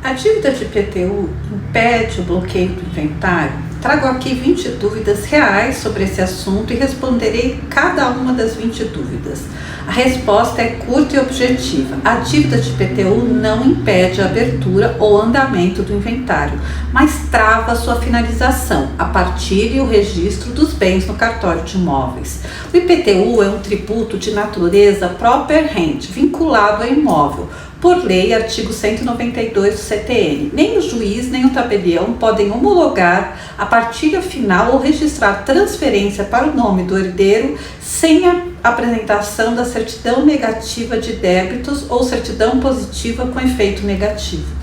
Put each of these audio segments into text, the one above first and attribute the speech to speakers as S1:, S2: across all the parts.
S1: A dívida de IPTU impede o bloqueio do inventário? Trago aqui 20 dúvidas reais sobre esse assunto e responderei cada uma das 20 dúvidas. A resposta é curta e objetiva. A dívida de IPTU não impede a abertura ou andamento do inventário, mas trava sua finalização, a partilha e o registro dos bens no cartório de imóveis. O IPTU é um tributo de natureza proper rent, vinculado a imóvel. Por lei, artigo 192 do CTN, nem o juiz nem o tabelião podem homologar a partilha final ou registrar transferência para o nome do herdeiro sem a apresentação da certidão negativa de débitos ou certidão positiva com efeito negativo.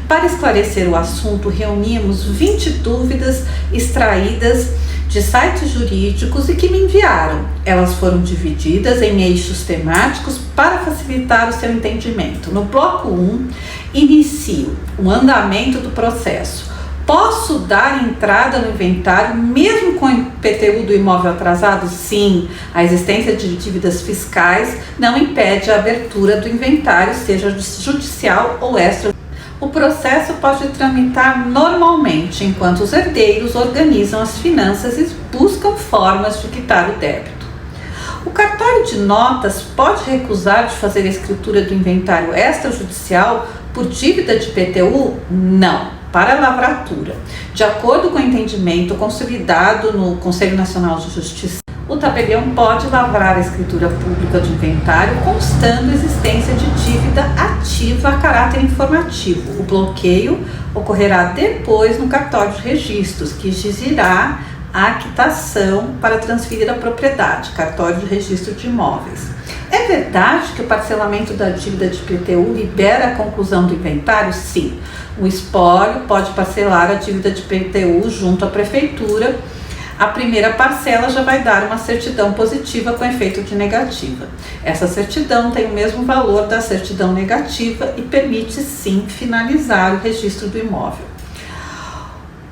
S1: Para esclarecer o assunto, reunimos 20 dúvidas extraídas de sites jurídicos e que me enviaram. Elas foram divididas em eixos temáticos para facilitar o seu entendimento. No bloco 1, inicio o andamento do processo. Posso dar entrada no inventário mesmo com o IPTU do imóvel atrasado? Sim, a existência de dívidas fiscais não impede a abertura do inventário, seja judicial ou extrajudicial. O processo pode tramitar normalmente, enquanto os herdeiros organizam as finanças e buscam formas de quitar o débito. O cartório de notas pode recusar de fazer a escritura do inventário extrajudicial por dívida de IPTU? Não, para a lavratura. De acordo com o entendimento consolidado no Conselho Nacional de Justiça, o tabelião pode lavrar a escritura pública do inventário constando a existência de dívida ativa a caráter informativo. O bloqueio ocorrerá depois no cartório de registros, que exigirá a quitação para transferir a propriedade, cartório de registro de imóveis. É verdade que o parcelamento da dívida de IPTU libera a conclusão do inventário? Sim. O espólio pode parcelar a dívida de IPTU junto à prefeitura. A primeira parcela já vai dar uma certidão positiva com efeito de negativa. Essa certidão tem o mesmo valor da certidão negativa e permite sim finalizar o registro do imóvel.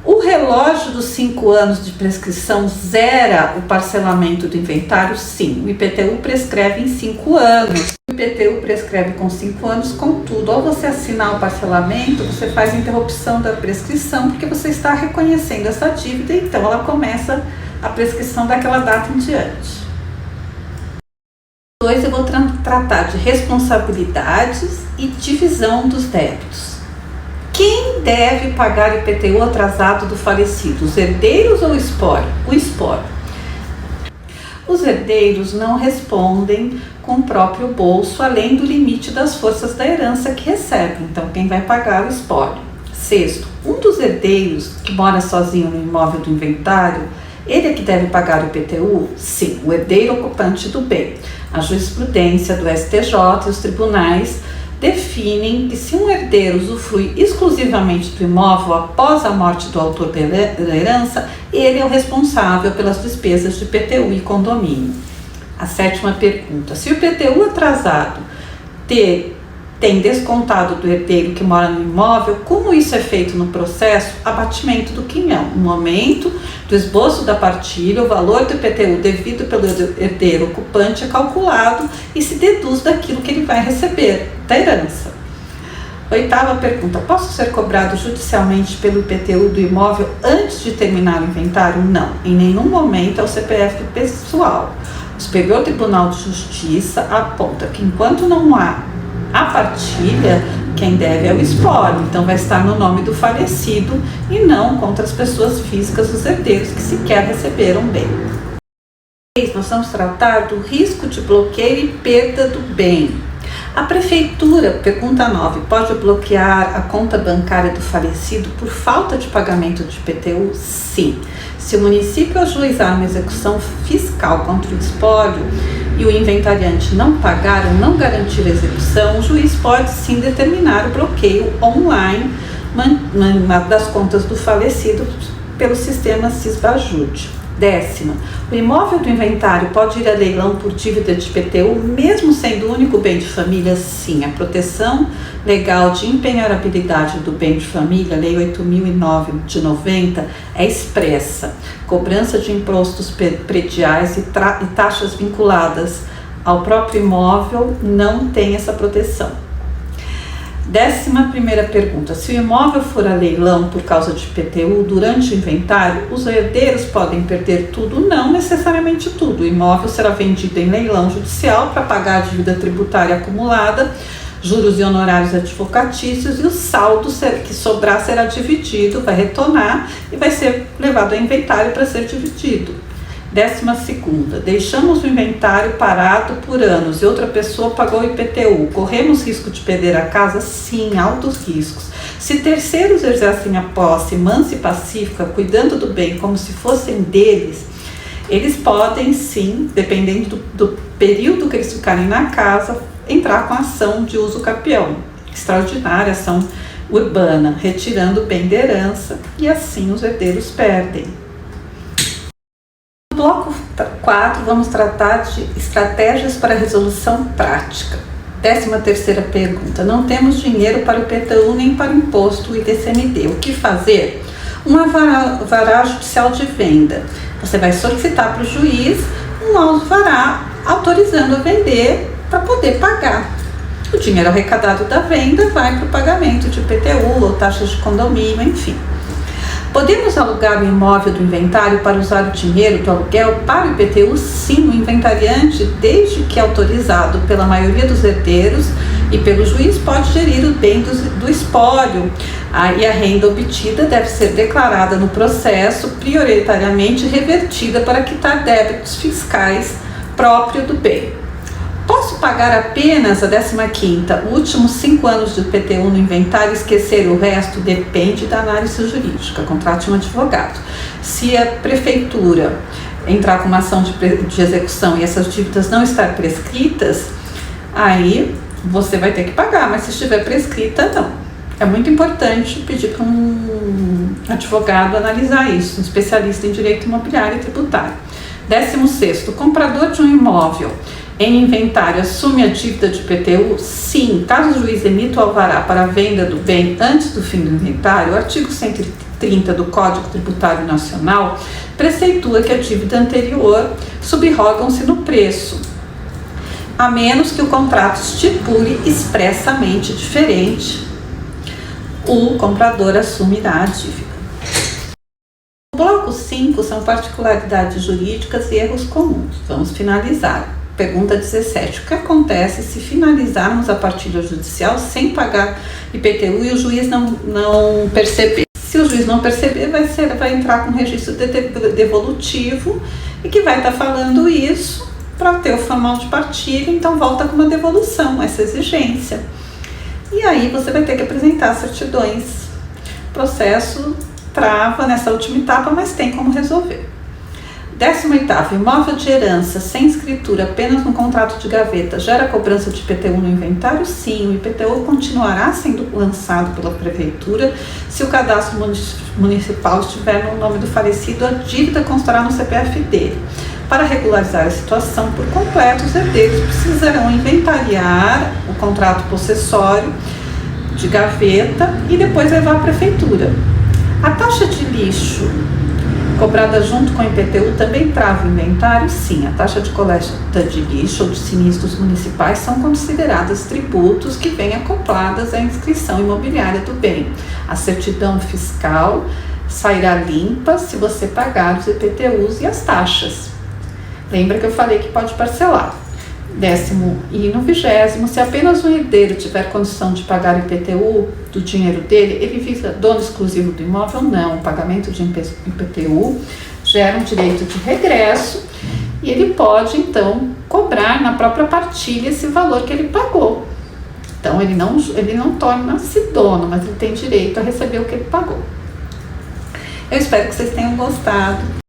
S1: O relógio dos 5 anos de prescrição zera o parcelamento do inventário? Sim, o IPTU prescreve em 5 anos. O IPTU prescreve com 5 anos, contudo, ao você assinar o parcelamento, você faz a interrupção da prescrição, porque você está reconhecendo essa dívida, então ela começa a prescrição daquela data em diante. 2, eu vou tratar de responsabilidades e divisão dos débitos. Quem deve pagar IPTU atrasado do falecido? Os herdeiros ou o espólio? O espólio. Os herdeiros não respondem com o próprio bolso, além do limite das forças da herança que recebem. Então, quem vai pagar o espólio? 6, um dos herdeiros que mora sozinho no imóvel do inventário, ele é que deve pagar o IPTU? Sim, o herdeiro ocupante do bem. A jurisprudência do STJ e os tribunais definem que se um herdeiro usufrui exclusivamente do imóvel após a morte do autor da herança, ele é o responsável pelas despesas de IPTU e condomínio. A 7ª pergunta: se o IPTU atrasado tem descontado do herdeiro que mora no imóvel, como isso é feito no processo? Abatimento do quinhão. No momento do esboço da partilha, o valor do IPTU devido pelo herdeiro ocupante é calculado e se deduz daquilo que ele vai receber, da herança. 8ª pergunta: posso ser cobrado judicialmente pelo IPTU do imóvel antes de terminar o inventário? Não, em nenhum momento é o CPF pessoal. O Superior Tribunal de Justiça aponta que enquanto não há a partilha, quem deve é o espólio, então vai estar no nome do falecido e não contra as pessoas físicas, os herdeiros que sequer receberam bem. Nós vamos tratar do risco de bloqueio e perda do bem. A prefeitura, pergunta 9, pode bloquear a conta bancária do falecido por falta de pagamento de IPTU? Sim. Se o município ajuizar uma execução fiscal contra o espólio e o inventariante não pagar ou não garantir a execução, o juiz pode sim determinar o bloqueio online das contas do falecido pelo sistema Cisbajude. 10ª, o imóvel do inventário pode ir a leilão por dívida de IPTU, mesmo sendo o único bem de família? Sim, a proteção legal de impenhorabilidade do bem de família, Lei 8.009 de 90, é expressa. Cobrança de impostos prediais e taxas vinculadas ao próprio imóvel não tem essa proteção. 11ª pergunta: se o imóvel for a leilão por causa de IPTU durante o inventário, os herdeiros podem perder tudo? Não necessariamente tudo. O imóvel será vendido em leilão judicial para pagar a dívida tributária acumulada, juros e honorários advocatícios, e o saldo que sobrar será dividido, vai retornar e vai ser levado ao inventário para ser dividido. 12ª, deixamos o inventário parado por anos e outra pessoa pagou o IPTU. Corremos risco de perder a casa? Sim, altos riscos. Se terceiros exercem a posse mansa e pacífica, cuidando do bem como se fossem deles, eles podem sim, dependendo do período que eles ficarem na casa, entrar com a ação de uso capião, extraordinária ação urbana, retirando o bem da herança, e assim os herdeiros perdem. No bloco 4, vamos tratar de estratégias para resolução prática. 13ª pergunta: não temos dinheiro para o IPTU nem para o imposto ITCMD. O que fazer? Um alvará judicial de venda. Você vai solicitar para o juiz um alvará autorizando a vender para poder pagar. O dinheiro arrecadado da venda vai para o pagamento de IPTU ou taxas de condomínio, enfim. Podemos alugar o imóvel do inventário para usar o dinheiro do aluguel para o IPTU? Sim, o inventariante, desde que autorizado pela maioria dos herdeiros e pelo juiz, pode gerir o bem do espólio, e a renda obtida deve ser declarada no processo, prioritariamente revertida para quitar débitos fiscais próprios do bem. Posso pagar apenas a 15ª, últimos 5 anos de IPTU no inventário e esquecer o resto? Depende da análise jurídica. Contrate um advogado. Se a prefeitura entrar com uma ação de execução e essas dívidas não estar prescritas, aí você vai ter que pagar, mas se estiver prescrita, não. É muito importante pedir para um advogado analisar isso, um especialista em direito imobiliário e tributário. 16º, comprador de um imóvel em inventário assume a dívida de IPTU? Sim, caso o juiz emita o alvará para a venda do bem antes do fim do inventário, o artigo 130 do Código Tributário Nacional preceitua que a dívida anterior subrogam-se no preço, a menos que o contrato estipule expressamente diferente, o comprador assumirá a dívida. O bloco 5 são particularidades jurídicas e erros comuns. Vamos finalizar. Pergunta 17. O que acontece se finalizarmos a partilha judicial sem pagar IPTU e o juiz não perceber? Se o juiz não perceber, vai entrar com registro devolutivo e que vai estar falando isso para ter o formal de partilha, então volta com uma devolução, essa exigência. E aí você vai ter que apresentar certidões. O processo trava nessa última etapa, mas tem como resolver. 18º, imóvel de herança sem escritura apenas no contrato de gaveta gera cobrança de IPTU no inventário? Sim, o IPTU continuará sendo lançado pela prefeitura se o cadastro municipal estiver no nome do falecido, a dívida constará no CPF dele. Para regularizar a situação por completo, os herdeiros precisarão inventariar o contrato possessório de gaveta e depois levar à prefeitura. A taxa de lixo cobrada junto com o IPTU também trava o inventário? Sim, a taxa de coleta de lixo ou de sinistros municipais são consideradas tributos que vêm acopladas à inscrição imobiliária do bem. A certidão fiscal sairá limpa se você pagar os IPTUs e as taxas. Lembra que eu falei que pode parcelar. 10º e no 20º, se apenas um herdeiro tiver condição de pagar IPTU do dinheiro dele, ele vira dono exclusivo do imóvel? Não, o pagamento de IPTU gera um direito de regresso e ele pode então cobrar na própria partilha esse valor que ele pagou. Então ele não torna-se dono, mas ele tem direito a receber o que ele pagou. Eu espero que vocês tenham gostado.